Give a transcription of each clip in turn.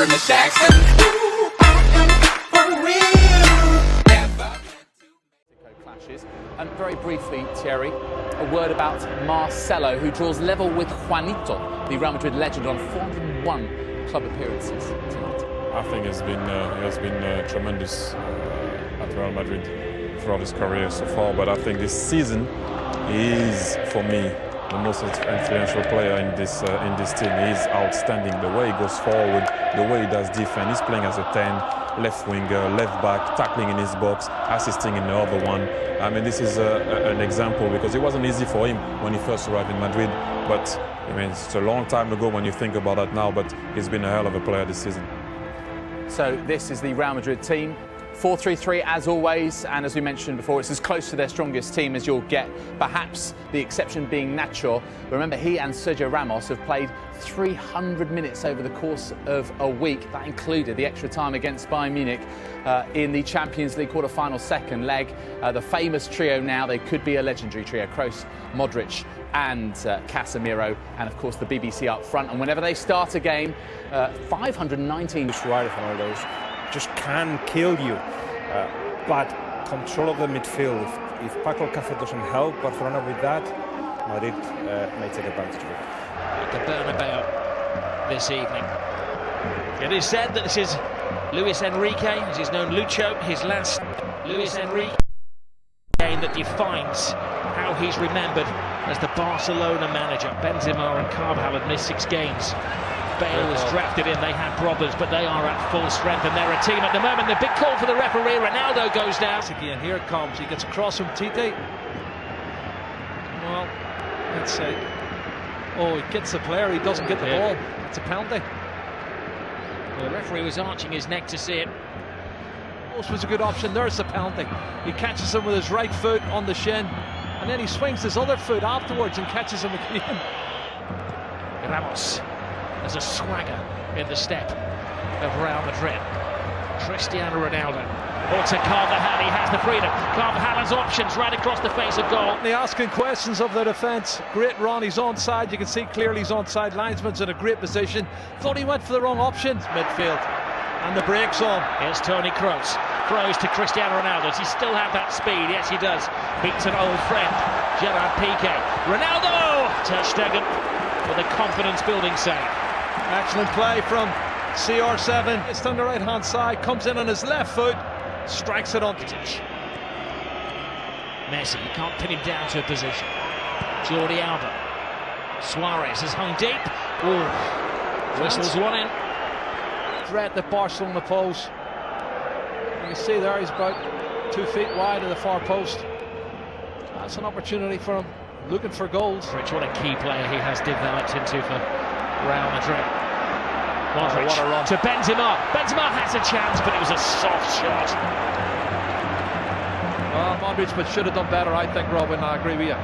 Mary Miss Jackson. Ooh, I am for real. Never. Clashes. And very briefly, Thierry, a word about Marcelo, who draws level with Juanito, the Real Madrid legend, on 401 club appearances tonight. I think he has been tremendous at Real Madrid throughout his career so far. But I think this season he is, for me, the most influential player in this team. He is outstanding. The way he goes forward, the way he does defense. He's playing as a 10, left winger, left back, tackling in his box, assisting in the other one. I mean, this is an example, because it wasn't easy for him when he first arrived in Madrid. But I mean, it's a long time ago when you think about that now. But he's been a hell of a player this season. So this is the Real Madrid team. 4-3-3 as always, and as we mentioned before, it's as close to their strongest team as you'll get, perhaps the exception being Nacho. Remember, he and Sergio Ramos have played 300 minutes over the course of a week. That included the extra time against Bayern Munich in the Champions League quarter-final second leg. The famous trio now, they could be a legendary trio: Kroos, Modric and Casemiro, and of course the BBC up front. And whenever they start a game, 519 right of one of those just can kill you. But control of the midfield, if Paco Alcácer doesn't help Barcelona with that, Madrid may take advantage of it. At the Bernabeu this evening. It is said that this is Luis Enrique, as he's known Lucho, his last Luis Enrique game that defines how he's remembered as the Barcelona manager. Benzema and Carvajal had missed 6 games. Bale was drafted in, they had problems, but they are at full strength and they're a team at the moment. The big call for the referee, Ronaldo goes down. Again, here it comes, he gets across from Tite. Well, let's say, oh, he gets the player, he doesn't get the ball. It's a penalty. The referee was arching his neck to see it. This was a good option, there's the penalty. He catches him with his right foot on the shin, and then he swings his other foot afterwards and catches him again. Ramos. There's a swagger in the step of Real Madrid. Cristiano Ronaldo. Or to Carvajal, he has the freedom. Carvajal has options right across the face of goal. They're asking questions of the defence. Great run, he's onside. You can see clearly he's onside. Linesman's in a great position. Thought he went for the wrong option. Midfield. And the break's on. Here's Toni Kroos. Kroos to Cristiano Ronaldo. Does he still have that speed? Yes, he does. Beats an old friend, Gerard Piqué. Ronaldo! Ter Stegen with a confidence-building save. Excellent play from CR7. It's on the right-hand side, comes in on his left foot, strikes it on. Messi, you can't pin him down to a position. Jordi Alba. Suarez has hung deep. Ooh. Whistles one in. Threat that Barcelona pose. You can see there he's about 2 feet wide of the far post. That's an opportunity for him, looking for goals. Rich, what a key player he has developed into for Real Madrid. Modric what a run. to Benzema. Benzema has a chance, but it was a soft shot. Well, Modric but should have done better, I think, Robin. I agree with you.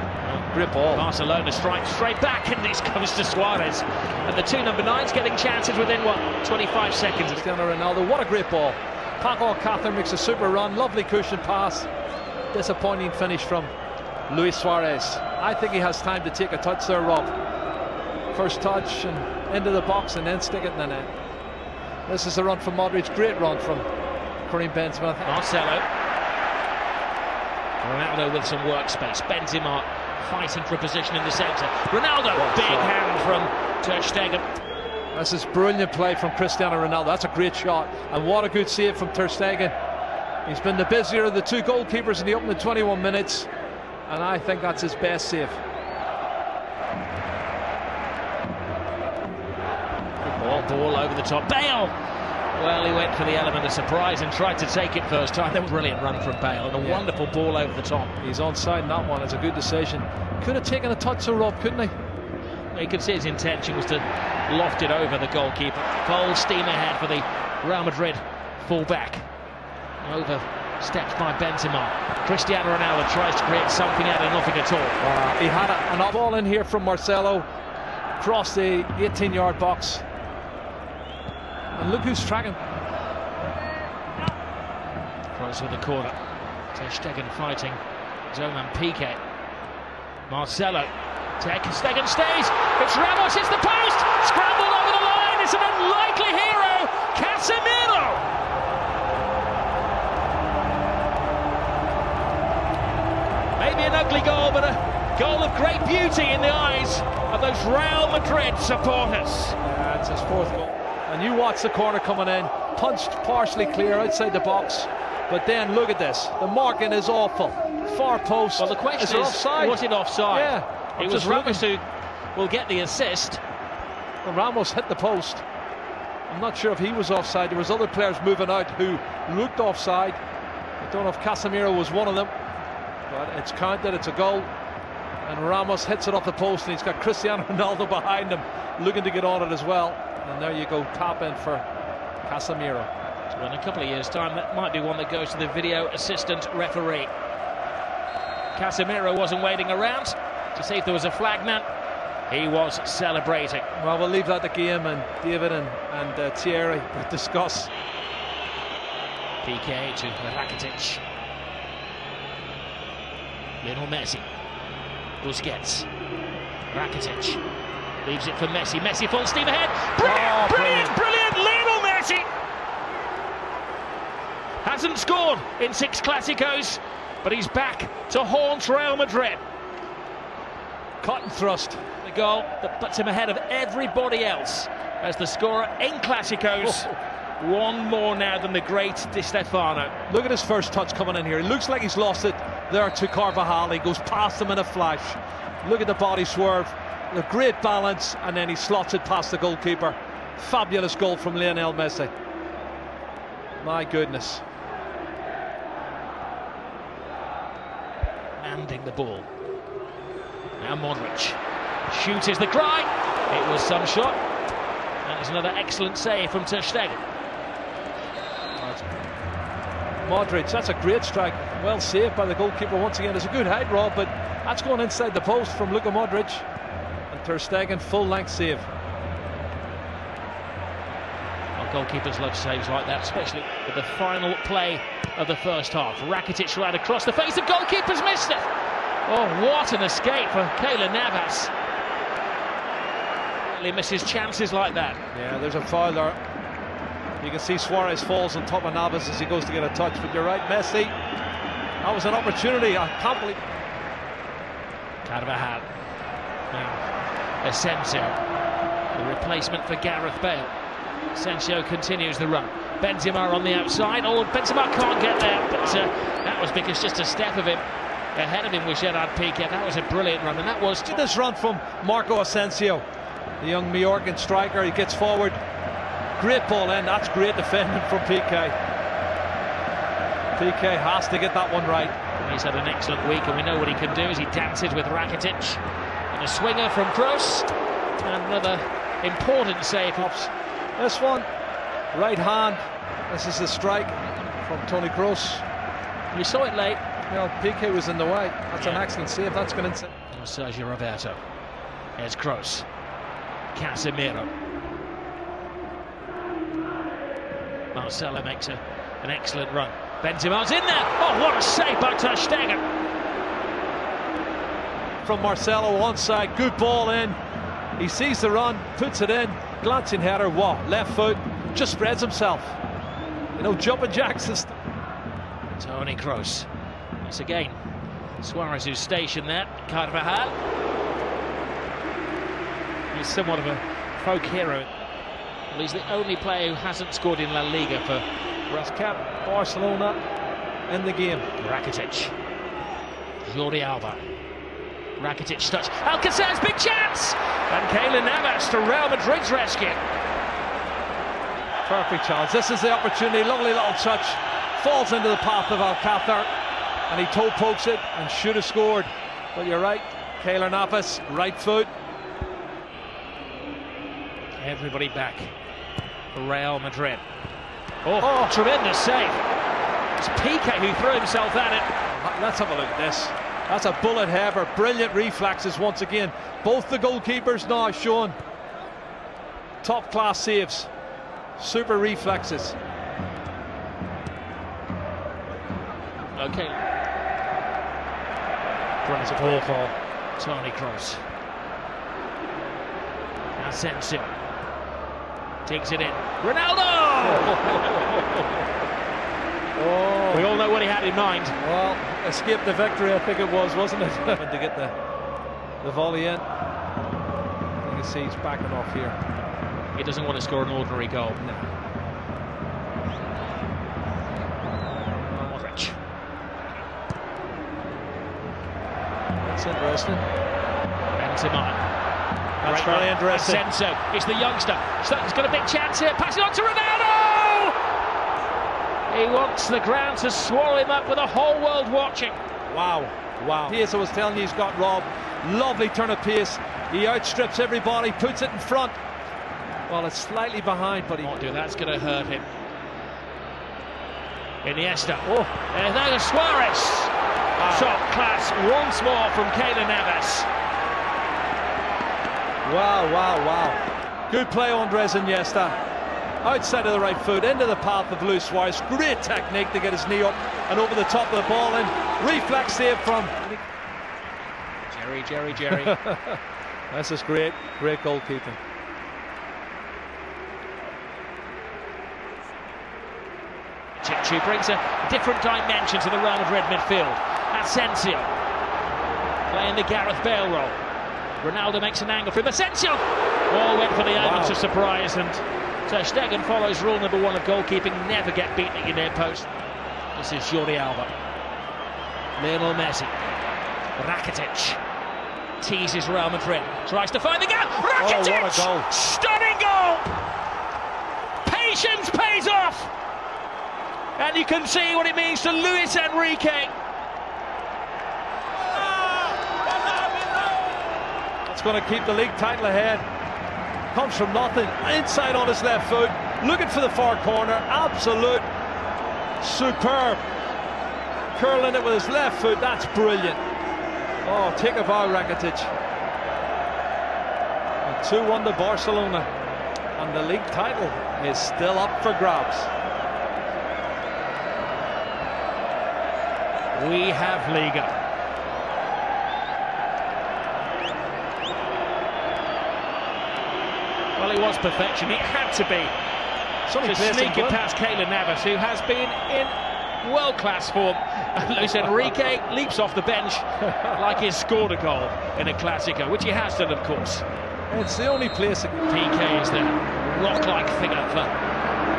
Great ball. Barcelona strikes straight back, and this comes to Suarez. And the 2 number 9s getting chances within, 25 seconds. Cristiano Ronaldo, what a great ball. Paco Alcácer makes a super run, lovely cushion pass. Disappointing finish from Luis Suarez. I think he has time to take a touch there, Rob. First touch and into the box and then stick it in the net. This is a run from Modric, great run from Karim Benzema. Marcelo. Ronaldo with some workspace. Benzema fighting for a position in the centre. Ronaldo, big hand from Ter Stegen. This is brilliant play from Cristiano Ronaldo. That's a great shot, and what a good save from Ter Stegen. He's been the busier of the 2 goalkeepers in the opening 21 minutes, and I think that's his best save. Ball over the top. Bale! Well, he went for the element of surprise and tried to take it first time. That was a brilliant run from Bale and a wonderful ball over the top. He's onside in that one. It's a good decision. Could have taken a touch of Rob, couldn't he? You could see his intention was to loft it over the goalkeeper. Full steam ahead for the Real Madrid full-back. Over steps by Benzema. Cristiano Ronaldo tries to create something out of nothing at all. He had an ball in here from Marcelo. Across the 18-yard box. And look who's tracking. Kroos with the corner. Ter Stegen fighting. Zoman Piqué. Marcelo. Ter Stegen stays. It's Ramos. It's the post. Scrambled over the line. It's an unlikely hero. beauty in the eyes of those Real Madrid supporters. Yeah, it's his fourth goal. And you watch the corner coming in, punched partially clear outside the box. But then look at this. The marking is awful. Far post. Well, the question is offside? was it offside? Yeah. It was Ramos who will get the assist. Well, Ramos hit the post. I'm not sure if he was offside. There was other players moving out who looked offside. I don't know if Casemiro was one of them. But it's counted, it's a goal. And Ramos hits it off the post, and he's got Cristiano Ronaldo behind him looking to get on it as well. And there you go, tap in for Casemiro. So in a couple of years' time, that might be one that goes to the video assistant referee. Casemiro wasn't waiting around to see if there was a flag man. He was celebrating. Well, we'll leave that to game, and David and Thierry will discuss. PK to Rakitic. Lionel Messi. Busquets. Rakitic. Leaves it for Messi. Messi full steam ahead. Brilliant! Lionel Messi! Hasn't scored in 6 Clásicos, but he's back to haunt Real Madrid. Cut and thrust. The goal that puts him ahead of everybody else as the scorer in Clásicos. One more now than the great Di Stefano. Look at his first touch coming in here. It looks like he's lost it there to Carvajal. He goes past him in a flash. Look at the body swerve. The great balance, and then he slots it past the goalkeeper. Fabulous goal from Lionel Messi. My goodness. Landing the ball. Now Modric. Shoot is the cry. It was some shot. That is another excellent save from Ter Stegen. Modric, that's a great strike. Well saved by the goalkeeper once again. It's a good height, Rob, but that's going inside the post from Luka Modric. And Ter Stegen, full-length save. Well, goalkeepers love saves like that, especially with the final play of the first half. Rakitic right across the face of goalkeepers, missed it. Oh, what an escape for Keylor Navas. He misses chances like that. Yeah, there's a foul there. You can see Suarez falls on top of Navas as he goes to get a touch, but you're right, Messi. That was an opportunity. I can't believe. Carvajal. Now, Asensio, the replacement for Gareth Bale. Asensio continues the run. Benzema on the outside. Oh, Benzema can't get there, but that was because just a step of him ahead of him was Gerard Piqué. That was a brilliant run, and that was this run from Marco Asensio, the young Majorcan striker. He gets forward. Great ball in. That's great defending from Piqué. Piqué has to get that one right. He's had an excellent week, and we know what he can do as he dances with Rakitic. And a swinger from Kroos. And another important save. This one, right hand. This is the strike from Toni Kroos. We saw it late. Well, Piqué was in the way. That's an excellent save. That's going inside. Sergio Roberto. Here's Kroos. Casemiro. Marcelo makes an excellent run. Benzema's in there. Oh, what a save by Ter Stegen. From Marcelo onside, good ball in. He sees the run, puts it in. Glancing header, what? Left foot, just spreads himself. You know, jumping jacks. Toni Kroos. Once again, Suarez who's stationed there. Carvajal. He's somewhat of a folk hero. Well, he's the only player who hasn't scored in La Liga for Rascat, Barcelona in the game. Rakitic. Jordi Alba. Rakitic touch. Alcacer's big chance! And Keylor Navas to Real Madrid's rescue. Perfect chance. This is the opportunity. Lovely little touch. Falls into the path of Alcacer. And he toe pokes it and should have scored. But you're right. Keylor Navas, right foot. Everybody back. Real Madrid. Oh, tremendous save. It's Piqué who threw himself at it. Let's have a look at this. That's a bullet header. Brilliant reflexes once again. Both the goalkeepers now showing top class saves. Super reflexes. Okay. Brilliant ball for Toni Kroos. Asensio. Takes it in. Ronaldo! Oh. We all know what he had in mind. Well, escape the victory, I think it was, wasn't it? To get the volley in. You can see he's backing off here. He doesn't want to score an ordinary goal. No. Modric. That's interesting. Benzema. That's very interesting. Asensio, it's the youngster. He's got a big chance here. Pass it on to Ronaldo! He wants the ground to swallow him up with the whole world watching. Wow, wow. Pace, I was telling you, he's got robbed. Lovely turn of pace. He outstrips everybody, puts it in front. Well, it's slightly behind, but he Not do that's going to hurt him. Iniesta. Oh, and there's Suarez. Top class once more from Keylor Navas. Wow, wow, wow. Good play, Andres Iniesta. Outside of the right foot, into the path of Luis Suarez. Great technique to get his knee up and over the top of the ball in. Reflex save from Jerry. This is great goalkeeping. Chichu brings a different dimension to the Real Madrid midfield. Asensio playing the Gareth Bale role. Ronaldo makes an angle for him. Asensio! All went for the element of surprise, and Ter Stegen follows rule number 1 of goalkeeping: never get beaten at your near post. This is Jordi Alba. Lionel Messi. Rakitic teases Real Madrid. Tries to find the gap. Rakitic! Oh, what a goal. Stunning goal! Patience pays off! And you can see what it means to Luis Enrique. It's going to keep the league title ahead. Comes from nothing, inside on his left foot, looking for the far corner. Absolute superb. Curling it with his left foot, that's brilliant. Oh, take a bow, Rakitic. 2-1 to Barcelona, and the league title is still up for grabs. We have Liga. Well, it was perfection. It had to be. To sneak it past Keylor Navas, who has been in world-class form. Luis Enrique leaps off the bench like he's scored a goal in a Clasico, which he has done, of course. It's the only place. PK is the rock-like figure for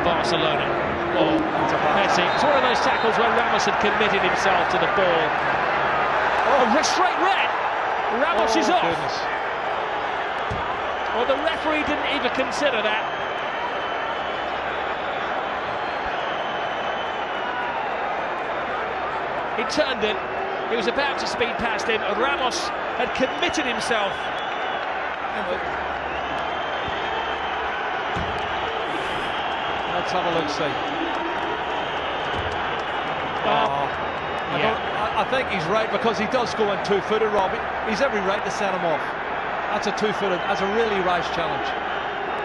Barcelona. Oh, Messi. It's one of those tackles where Ramos had committed himself to the ball. Oh, straight red. Ramos is off. Goodness. Well, the referee didn't even consider that. He turned it. He was about to speed past him. Ramos had committed himself. Let's have a look, see. I think he's right, because he does go in two-footed, Robbie. He's every right to set him off. That's a two-footed. That's a really rash challenge.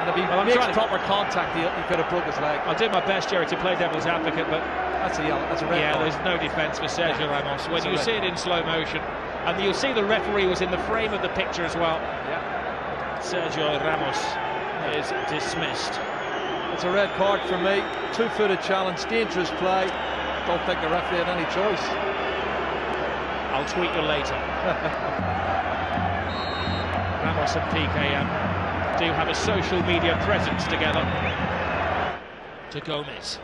And if he makes proper contact, he could have broke his leg. I did my best, Jerry, to play devil's advocate, but that's a yellow. That's a red card. there's no defence for Sergio Ramos. When you see it in slow motion, and you'll see the referee was in the frame of the picture as well. Yeah. Sergio Ramos is dismissed. It's a red card for me. Two-footed challenge, dangerous play. Don't think the referee had any choice. I'll tweet you later. Ramos and PK do have a social media presence together. To Gomez.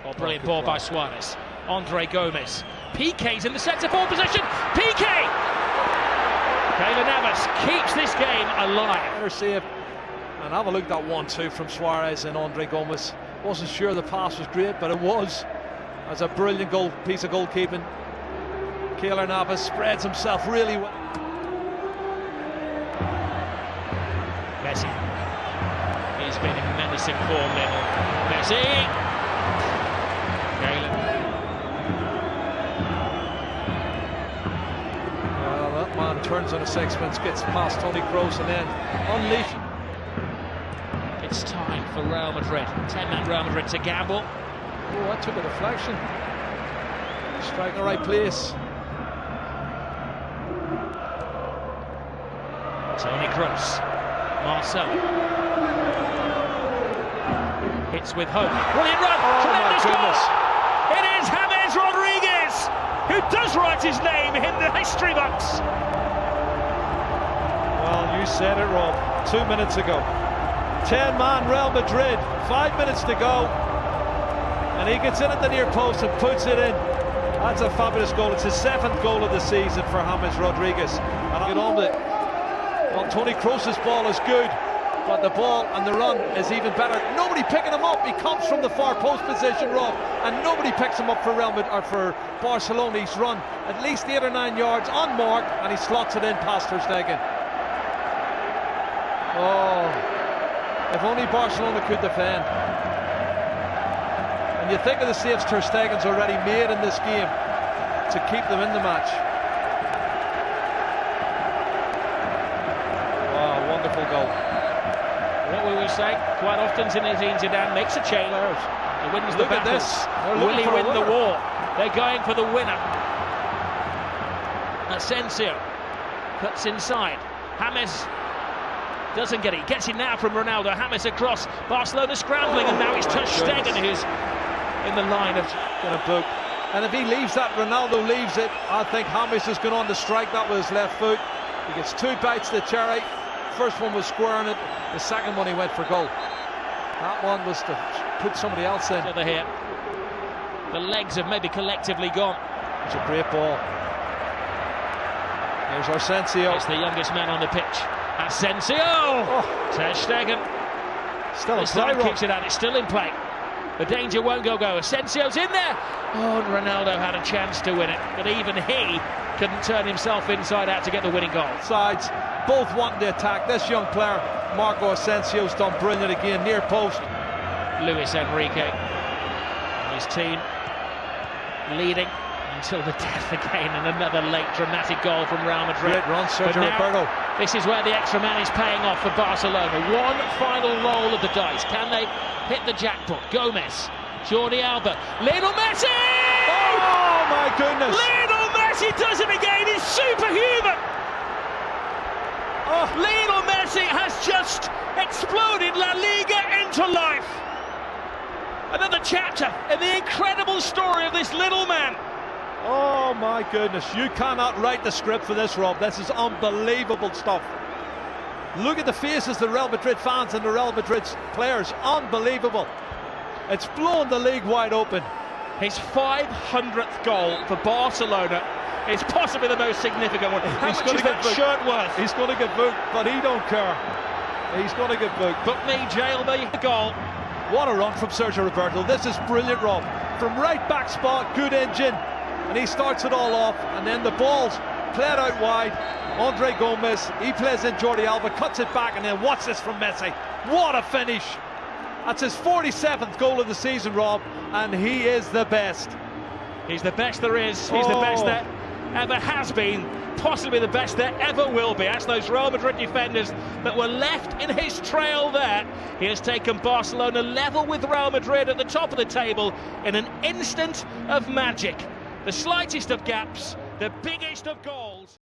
Oh, brilliant ball by Suarez. Andre Gomez. PK's in the centre forward position. PK! Keylor Navas keeps this game alive. Better save. And have a look at that 1-2 from Suarez and Andre Gomez. Wasn't sure the pass was great, but it was. That's a brilliant piece of goalkeeping. Keylor Navas spreads himself really well. Messi. He's been in menacing form, Lionel Messi. Keylor. Well, that man turns on a sixpence, gets past Toni Kroos, and then unleashes. It's time for Real Madrid. 10-man Real Madrid to gamble. Oh, that took a deflection. Strike in the right place. Toni Kroos. Marcelo. Hits with hope. Brilliant run. Oh, Tremendous my goodness. goal. It is James Rodriguez. who does write his name in the history books. Well, you said it, Rob, 2 minutes ago. 10-man Real Madrid, 5 minutes to go. And he gets in at the near post and puts it in. That's a fabulous goal. It's his 7th goal of the season for James Rodriguez. And I get on with it. Well, Toni Kroos's ball is good, but the ball and the run is even better. Nobody picking him up. He comes from the far post position, Rob, and nobody picks him up for Real Madrid or for Barcelona. He's run at least 8 or 9 yards unmarked, and he slots it in past Ter Stegen. Oh, if only Barcelona could defend. And you think of the saves Ter Stegen's already made in this game to keep them in the match. Oh, wonderful goal. What will we say? Quite often Zinedine Zidane makes a change. He wins the Look at battles. this. Will he win the war? They're going for the winner. Asensio cuts inside. James doesn't get it. Gets it now from Ronaldo. James across. Barcelona scrambling, and now it's Ter Stegen who's in the line of Gonna book. And if he leaves that, Ronaldo leaves it, I think James has gone on to strike that with his left foot. He gets 2 bites to the cherry. First one was squaring it. The second one he went for goal. That one was to put somebody else in. They're here. The legs have maybe collectively gone. It's a great ball. Here's Asensio. It's the youngest man on the pitch. Asensio! Ter Stegen. Still in This play, time Rob. kicks it out. It's still in play. The danger won't go. Asensio's in there. Oh, and Ronaldo had a chance to win it, but even he couldn't turn himself inside out to get the winning goal. Sides, both wanting to attack. This young player, Marco Asensio's done brilliant again, near post. Luis Enrique and his team leading until the death again, and another late dramatic goal from Real Madrid. Great run, Sergio But now, Roberto. this is where the extra man is paying off for Barcelona. One final roll of the dice. Can they hit the jackpot? Gomez, Jordi Alba, Lionel Messi! Oh my goodness! Lionel Messi does it again. He's superhuman. Oh. Lionel Messi has just exploded La Liga into life. Another chapter in the incredible story of this little man. Oh my goodness, you cannot write the script for this, Rob. This is unbelievable stuff. Look at the faces of the Real Madrid fans and the Real Madrid players. Unbelievable. It's blown the league wide open. His 500th goal for Barcelona is possibly the most significant one. How much is that shirt worth? He's going to get booked, but he don't care. He's going to get booked. Book me, jail me. Goal. What a run from Sergio Roberto. This is brilliant, Rob. From right back spot, good engine. And he starts it all off, and then the ball's played out wide. Andre Gomez, he plays in Jordi Alba, cuts it back, and then watch this from Messi. What a finish. That's his 47th goal of the season, Rob, and he is the best. He's the best there is. He's the best that ever has been. Possibly the best there ever will be. That's those Real Madrid defenders that were left in his trail there. He has taken Barcelona level with Real Madrid at the top of the table in an instant of magic. The slightest of gaps, the biggest of goals.